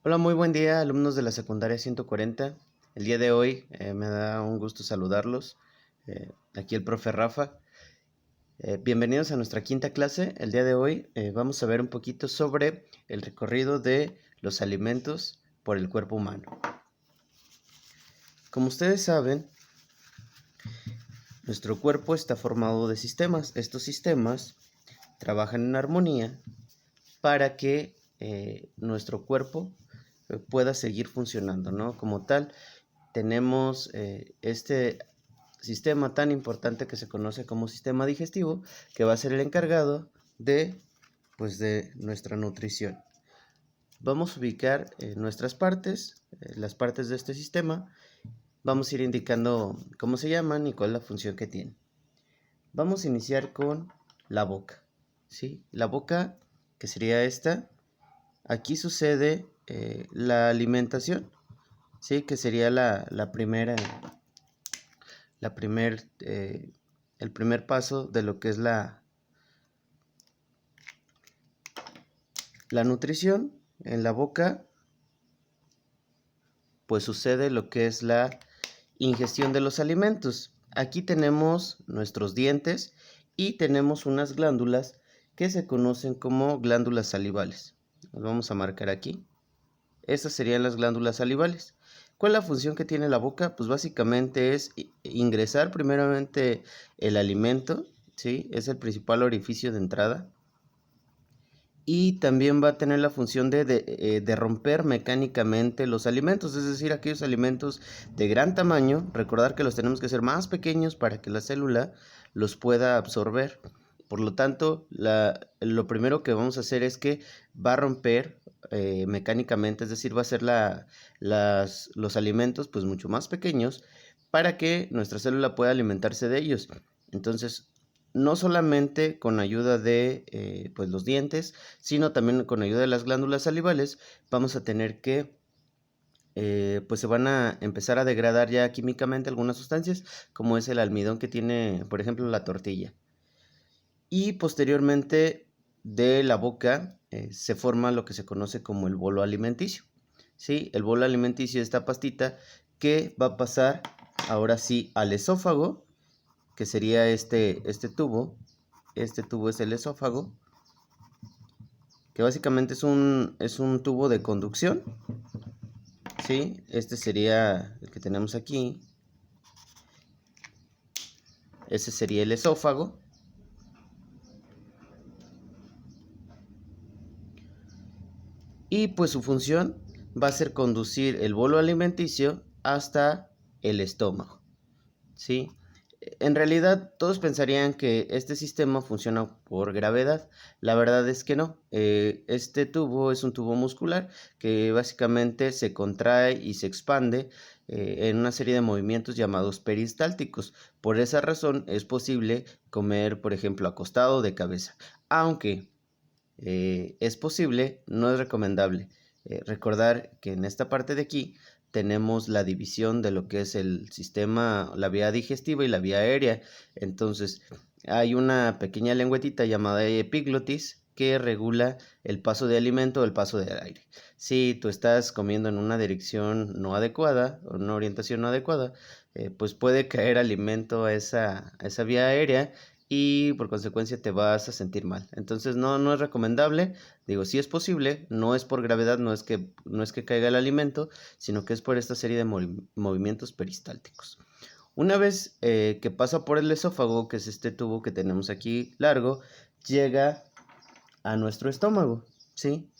Hola, muy buen día, alumnos de la secundaria 140. El día de hoy me da un gusto saludarlos. Aquí el profe Rafa. Bienvenidos a nuestra quinta clase. El día de hoy vamos a ver un poquito sobre el recorrido de los alimentos por el cuerpo humano. Como ustedes saben, nuestro cuerpo está formado de sistemas. Estos sistemas trabajan en armonía para que nuestro cuerpo pueda seguir funcionando, ¿no? Como tal, tenemos este sistema tan importante que se conoce como sistema digestivo, que va a ser el encargado de nuestra nutrición. Vamos a ubicar nuestras partes, las partes de este sistema. Vamos a ir indicando cómo se llaman y cuál es la función que tienen. Vamos a iniciar con la boca, ¿sí? La boca, que sería esta. Aquí sucede la alimentación, ¿sí? Que sería la primera, la primer, el primer paso de lo que es la nutrición. En la boca, pues sucede lo que es la ingestión de los alimentos. Aquí tenemos nuestros dientes y tenemos unas glándulas que se conocen como glándulas salivales. Las vamos a marcar aquí. Estas serían las glándulas salivales. ¿Cuál es la función que tiene la boca? Pues básicamente es ingresar primeramente el alimento, ¿sí? Es el principal orificio de entrada. Y también va a tener la función de romper mecánicamente los alimentos, es decir, aquellos alimentos de gran tamaño. Recordar que los tenemos que hacer más pequeños para que la célula los pueda absorber. Por lo tanto, lo primero que vamos a hacer es que va a romper mecánicamente, es decir, va a hacer los alimentos pues mucho más pequeños para que nuestra célula pueda alimentarse de ellos. Entonces, no solamente con ayuda de pues los dientes, sino también con ayuda de las glándulas salivales, vamos a tener que pues se van a empezar a degradar ya químicamente algunas sustancias, como es el almidón que tiene, por ejemplo, la tortilla. Y posteriormente de la boca se forma lo que se conoce como el bolo alimenticio. ¿Sí? El bolo alimenticio es esta pastita que va a pasar ahora sí al esófago, que sería este tubo. Este tubo es el esófago, que básicamente es un tubo de conducción, ¿sí? Este sería el que tenemos aquí. Ese sería el esófago. Y pues su función va a ser conducir el bolo alimenticio hasta el estómago, ¿sí? En realidad todos pensarían que este sistema funciona por gravedad. La verdad es que no. Este tubo es un tubo muscular que básicamente se contrae y se expande en una serie de movimientos llamados peristálticos. Por esa razón es posible comer, por ejemplo, acostado de cabeza. Aunque es posible, no es recomendable. Recordar que en esta parte de aquí tenemos la división de lo que es el sistema, la vía digestiva y la vía aérea. Entonces, hay una pequeña lengüetita llamada epiglotis que regula el paso de alimento o el paso del aire. Si tú estás comiendo en una dirección no adecuada o una orientación no adecuada, pues puede caer alimento a esa vía aérea y por consecuencia te vas a sentir mal. Entonces no es recomendable. Digo, si es posible, no es por gravedad, no es que caiga el alimento, sino que es por esta serie de movimientos peristálticos. Una vez que pasa por el esófago, que es este tubo que tenemos aquí largo, llega a nuestro estómago, ¿sí?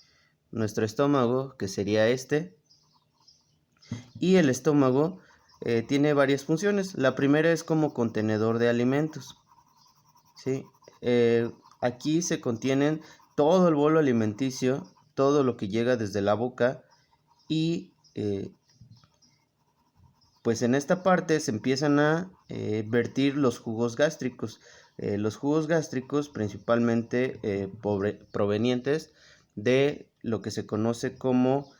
Nuestro estómago, que sería este, y el estómago tiene varias funciones. La primera es como contenedor de alimentos, ¿sí? Aquí se contienen todo el bolo alimenticio, todo lo que llega desde la boca y pues en esta parte se empiezan a vertir los jugos gástricos. Los jugos gástricos principalmente provenientes de lo que se conoce como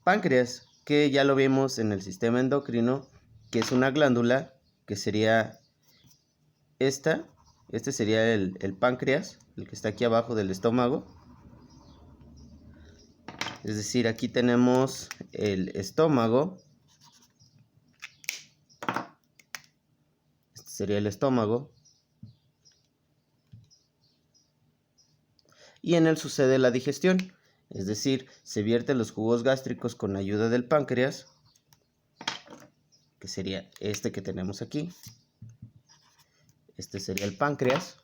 páncreas, que ya lo vimos en el sistema endocrino, que es una glándula que sería esta. Este sería el páncreas, el que está aquí abajo del estómago. Es decir, aquí tenemos el estómago. Este sería el estómago. Y en él sucede la digestión. Es decir, se vierten los jugos gástricos con ayuda del páncreas, que sería este que tenemos aquí. Este sería el páncreas.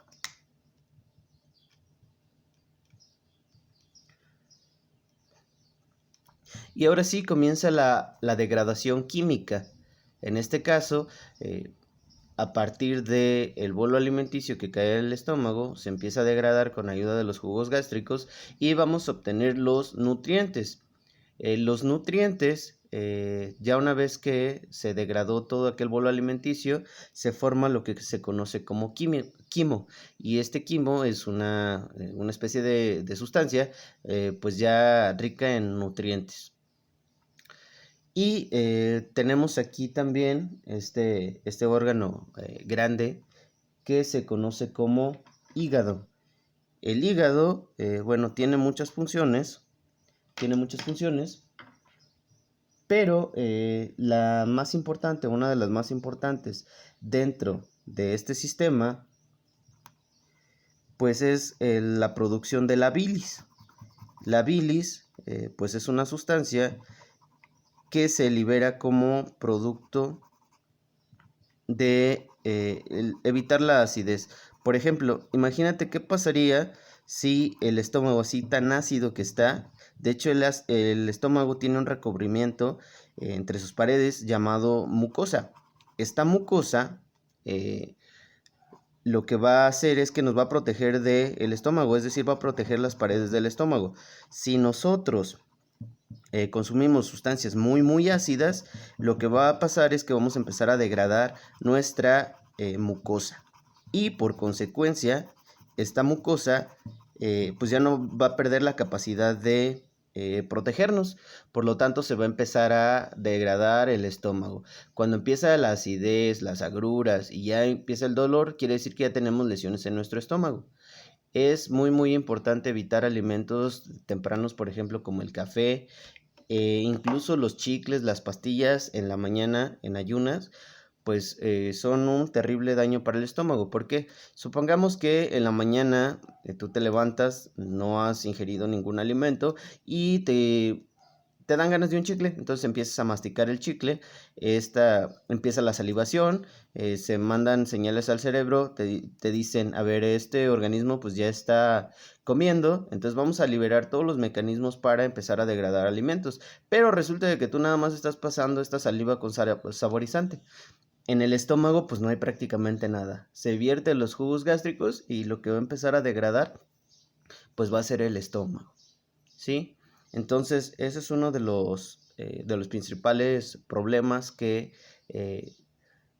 Y ahora sí comienza la degradación química. En este caso, a partir del bolo alimenticio que cae en el estómago, se empieza a degradar con ayuda de los jugos gástricos y vamos a obtener los nutrientes. Los nutrientes, ya una vez que se degradó todo aquel bolo alimenticio, se forma lo que se conoce como quimo. Y este quimo es una especie de sustancia pues ya rica en nutrientes. Y tenemos aquí también este órgano grande que se conoce como hígado. El hígado, bueno, tiene muchas funciones, pero la más importante, una de las más importantes dentro de este sistema, pues es la producción de la bilis. La bilis, pues es una sustancia que se libera como producto de evitar la acidez. Por ejemplo, imagínate qué pasaría si el estómago así tan ácido que está, de hecho el estómago tiene un recubrimiento entre sus paredes llamado mucosa. Esta mucosa lo que va a hacer es que nos va a proteger del estómago, es decir, va a proteger las paredes del estómago. Si nosotros consumimos sustancias muy ácidas, lo que va a pasar es que vamos a empezar a degradar nuestra mucosa y por consecuencia esta mucosa pues ya no va a perder la capacidad de protegernos, por lo tanto se va a empezar a degradar el estómago. Cuando empieza la acidez, las agruras y ya empieza el dolor, quiere decir que ya tenemos lesiones en nuestro estómago. Es muy importante evitar alimentos tempranos, por ejemplo, como el café, incluso los chicles, las pastillas en la mañana, en ayunas, pues son un terrible daño para el estómago. Porque supongamos que en la mañana tú te levantas, no has ingerido ningún alimento y te dan ganas de un chicle, entonces empiezas a masticar el chicle, empieza la salivación, se mandan señales al cerebro, te dicen, a ver, este organismo pues ya está comiendo, entonces vamos a liberar todos los mecanismos para empezar a degradar alimentos, pero resulta de que tú nada más estás pasando esta saliva con saborizante. En el estómago pues no hay prácticamente nada, se vierten los jugos gástricos y lo que va a empezar a degradar pues va a ser el estómago, ¿sí? Entonces, ese es uno de los principales problemas que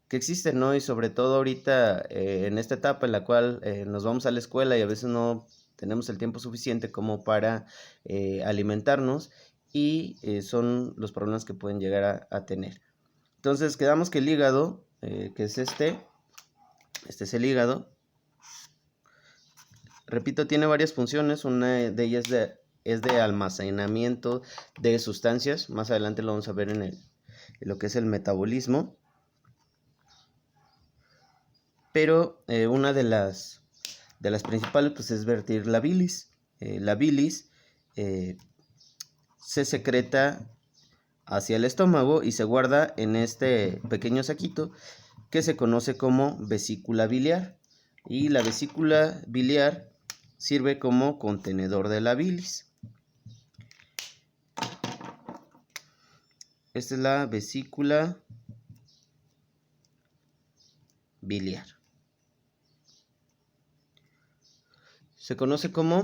existen, ¿no? Y sobre todo ahorita en esta etapa en la cual nos vamos a la escuela y a veces no tenemos el tiempo suficiente como para alimentarnos y son los problemas que pueden llegar a tener. Entonces, quedamos que el hígado, que es este es el hígado. Repito, tiene varias funciones, una de ellas es de almacenamiento de sustancias, más adelante lo vamos a ver en lo que es el metabolismo, pero una de las principales pues es vertir la bilis. La bilis se secreta hacia el estómago y se guarda en este pequeño saquito que se conoce como vesícula biliar, y la vesícula biliar sirve como contenedor de la bilis. Esta es la vesícula biliar. Se conoce como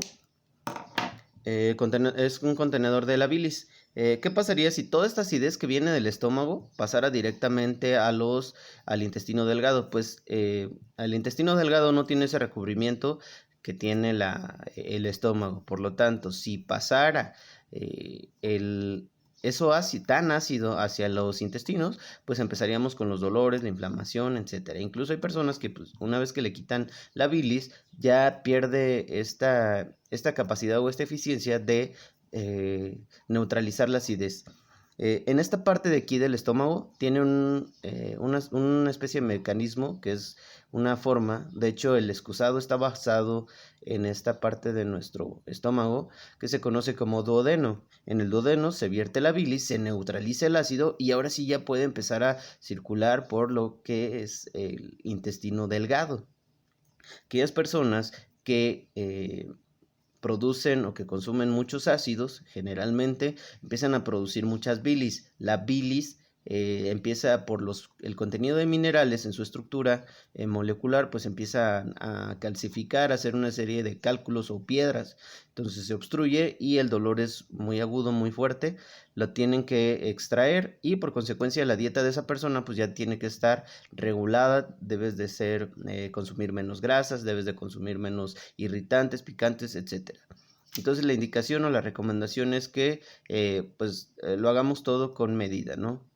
es un contenedor de la bilis. ¿Qué pasaría si toda esta acidez que viene del estómago pasara directamente al intestino delgado? Pues el intestino delgado no tiene ese recubrimiento que tiene el estómago. Por lo tanto, si pasara eso tan ácido hacia los intestinos, pues empezaríamos con los dolores, la inflamación, etcétera. Incluso hay personas que pues, una vez que le quitan la bilis, ya pierde esta capacidad o esta eficiencia de neutralizar la acidez. En esta parte de aquí del estómago tiene una especie de mecanismo que es una forma. De hecho, el excusado está basado en esta parte de nuestro estómago que se conoce como duodeno. En el duodeno se vierte la bilis, se neutraliza el ácido y ahora sí ya puede empezar a circular por lo que es el intestino delgado. Aquellas personas que producen o que consumen muchos ácidos, generalmente empiezan a producir muchas bilis. La bilis empieza por el contenido de minerales en su estructura molecular, pues empieza a calcificar, a hacer una serie de cálculos o piedras. Entonces se obstruye y el dolor es muy agudo, muy fuerte. Lo tienen que extraer y por consecuencia la dieta de esa persona pues ya tiene que estar regulada. Debes de consumir menos grasas, debes de consumir menos irritantes, picantes, etc. Entonces la indicación o la recomendación es que lo hagamos todo con medida, ¿no?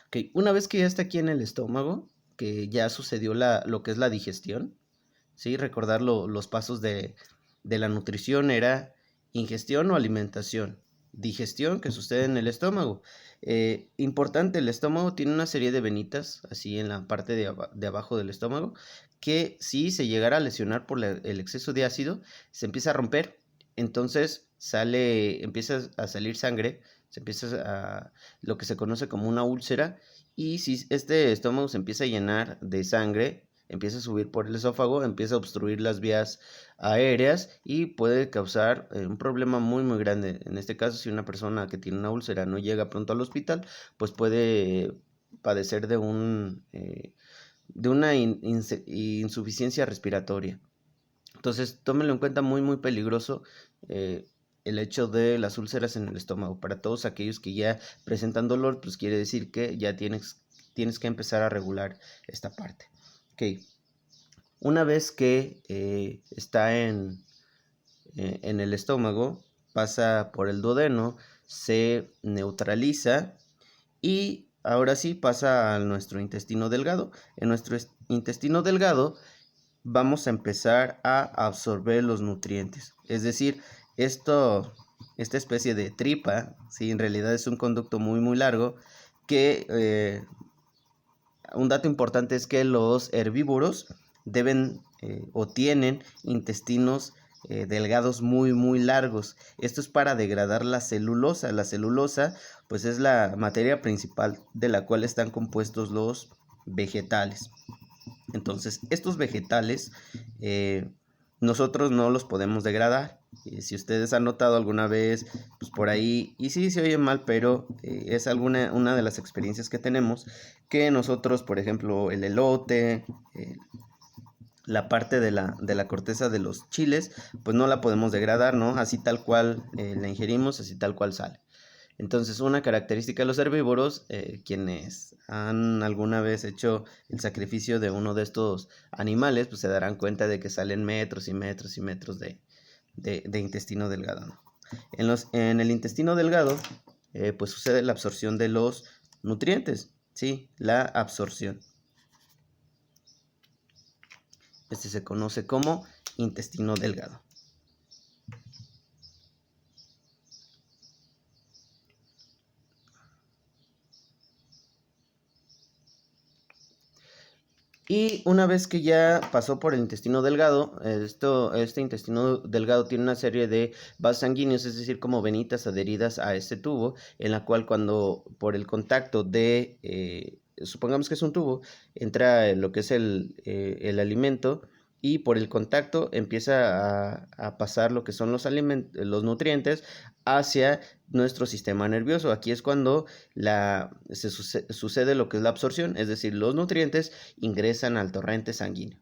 Okay. Una vez que ya está aquí en el estómago, que ya sucedió lo que es la digestión, ¿sí? Recordar los pasos de la nutrición era ingestión o alimentación. Digestión, que sucede en el estómago. Importante, el estómago tiene una serie de venitas, así en la parte de abajo del estómago, que si se llegara a lesionar por el exceso de ácido, se empieza a romper. Entonces empieza a salir sangre, se empieza a lo que se conoce como una úlcera, y si este estómago se empieza a llenar de sangre, empieza a subir por el esófago, empieza a obstruir las vías aéreas y puede causar un problema muy muy grande. En este caso, si una persona que tiene una úlcera no llega pronto al hospital, pues puede padecer de una insuficiencia respiratoria. Entonces, tómenlo en cuenta, muy muy peligroso el hecho de las úlceras en el estómago. Para todos aquellos que ya presentan dolor, pues quiere decir que ya tienes que empezar a regular esta parte. Ok, una vez que está en el estómago, pasa por el duodeno, se neutraliza y ahora sí pasa a nuestro intestino delgado. En nuestro intestino delgado vamos a empezar a absorber los nutrientes. Es decir, esta especie de tripa, ¿sí? En realidad es un conducto muy muy largo que un dato importante es que los herbívoros deben o tienen intestinos delgados muy muy largos. Esto es para degradar la celulosa. La celulosa pues es la materia principal de la cual están compuestos los vegetales. Entonces estos vegetales nosotros no los podemos degradar. Si ustedes han notado alguna vez, pues por ahí, y sí se oye mal, pero es una de las experiencias que tenemos, que nosotros, por ejemplo, el elote, la parte de la corteza de los chiles, pues no la podemos degradar, ¿no? Así tal cual la ingerimos, así tal cual sale. Entonces, una característica de los herbívoros, quienes han alguna vez hecho el sacrificio de uno de estos animales, pues se darán cuenta de que salen metros y metros y metros de intestino delgado, ¿no? En el intestino delgado, pues sucede la absorción de los nutrientes, ¿sí? La absorción. Este se conoce como intestino delgado. Y una vez que ya pasó por el intestino delgado, este intestino delgado tiene una serie de vasos sanguíneos, es decir, como venitas adheridas a este tubo, en la cual cuando por el contacto supongamos que es un tubo, entra lo que es el alimento y por el contacto empieza a pasar lo que son los nutrientes hacia nuestro sistema nervioso. Aquí es cuando sucede lo que es la absorción, es decir, los nutrientes ingresan al torrente sanguíneo.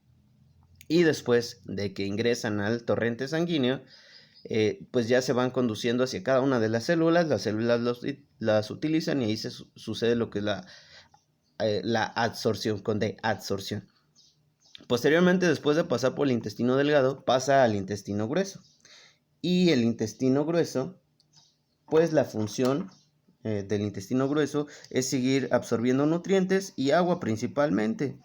Y después de que ingresan al torrente sanguíneo, pues ya se van conduciendo hacia cada una de las células las utilizan y ahí sucede lo que es la adsorción, con D, adsorción. Posteriormente, después de pasar por el intestino delgado, pasa al intestino grueso. Y el intestino grueso, pues la función del intestino grueso es seguir absorbiendo nutrientes y agua principalmente.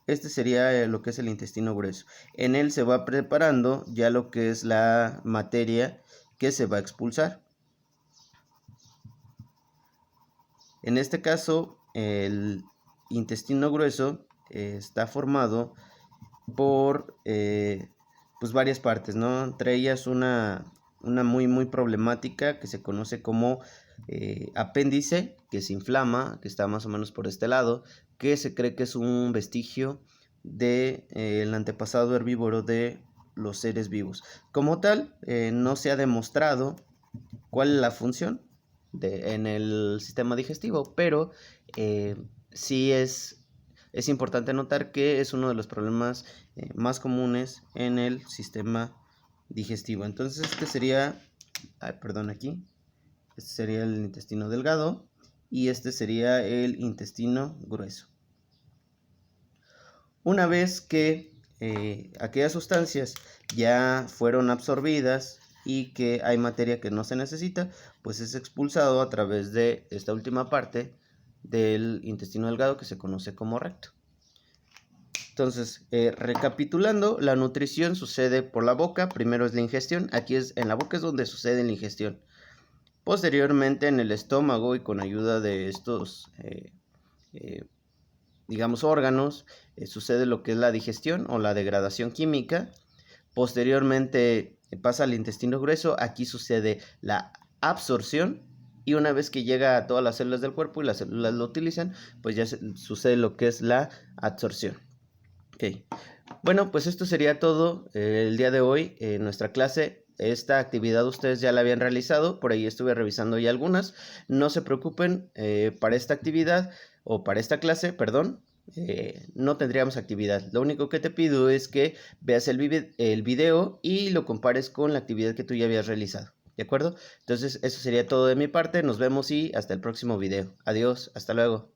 Este sería lo que es el intestino grueso. En él se va preparando ya lo que es la materia que se va a expulsar. En este caso, el intestino grueso está formado por pues varias partes, ¿no? Entre ellas una muy problemática que se conoce como apéndice, que se inflama, que está más o menos por este lado, que se cree que es un vestigio de el antepasado herbívoro de los seres vivos. Como tal, no se ha demostrado cuál es la función en el sistema digestivo, pero sí es importante notar que es uno de los problemas más comunes en el sistema digestivo. Entonces este sería, aquí, este sería el intestino delgado y este sería el intestino grueso. Una vez que aquellas sustancias ya fueron absorbidas y que hay materia que no se necesita, pues es expulsado a través de esta última parte del intestino delgado que se conoce como recto. Entonces, recapitulando, la nutrición sucede por la boca. Primero es la ingestión. Aquí en la boca es donde sucede la ingestión. Posteriormente en el estómago y con ayuda de estos, digamos, órganos, sucede lo que es la digestión o la degradación química. Posteriormente pasa al intestino grueso. Aquí sucede la absorción. Y una vez que llega a todas las células del cuerpo y las células lo utilizan, pues ya sucede lo que es la absorción. Ok, bueno, pues esto sería todo el día de hoy en nuestra clase. Esta actividad ustedes ya la habían realizado, por ahí estuve revisando ya algunas. No se preocupen, para esta actividad o para esta clase, perdón, no tendríamos actividad. Lo único que te pido es que veas el video y lo compares con la actividad que tú ya habías realizado, ¿de acuerdo? Entonces eso sería todo de mi parte, nos vemos y hasta el próximo video. Adiós, hasta luego.